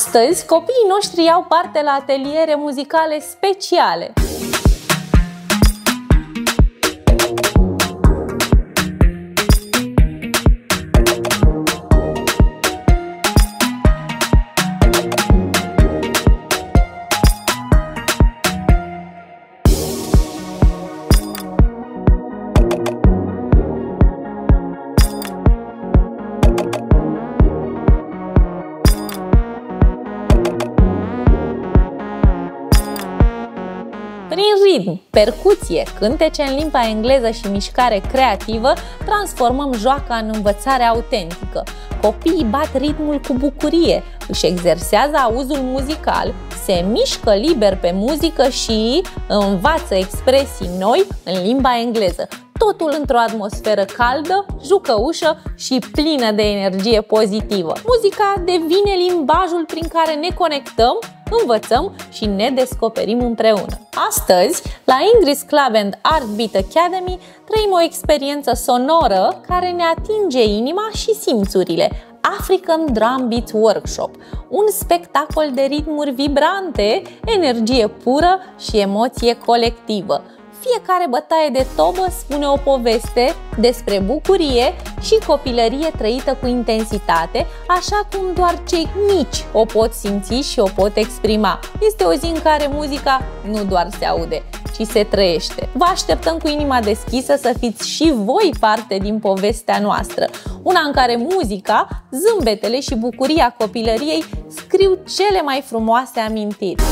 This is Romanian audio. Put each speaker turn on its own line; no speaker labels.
Astăzi, copiii noștri iau parte la ateliere muzicale speciale. Prin ritm, percuție, cântece în limba engleză și mișcare creativă, transformăm joaca în învățare autentică. Copiii bat ritmul cu bucurie, își exersează auzul muzical, se mișcă liber pe muzică și învață expresii noi în limba engleză. Totul într-o atmosferă caldă, jucăușă și plină de energie pozitivă. Muzica devine limbajul prin care ne conectăm, învățăm și ne descoperim împreună. Astăzi, la Ingris Club and Art Beat Academy, trăim o experiență sonoră care ne atinge inima și simțurile. African Drum Beat Workshop, un spectacol de ritmuri vibrante, energie pură și emoție colectivă. Fiecare bătaie de tobă spune o poveste despre bucurie și copilărie trăită cu intensitate, așa cum doar cei mici o pot simți și o pot exprima. Este o zi în care muzica nu doar se aude, ci se trăiește. Vă așteptăm cu inima deschisă să fiți și voi parte din povestea noastră, una în care muzica, zâmbetele și bucuria copilăriei scriu cele mai frumoase amintiri.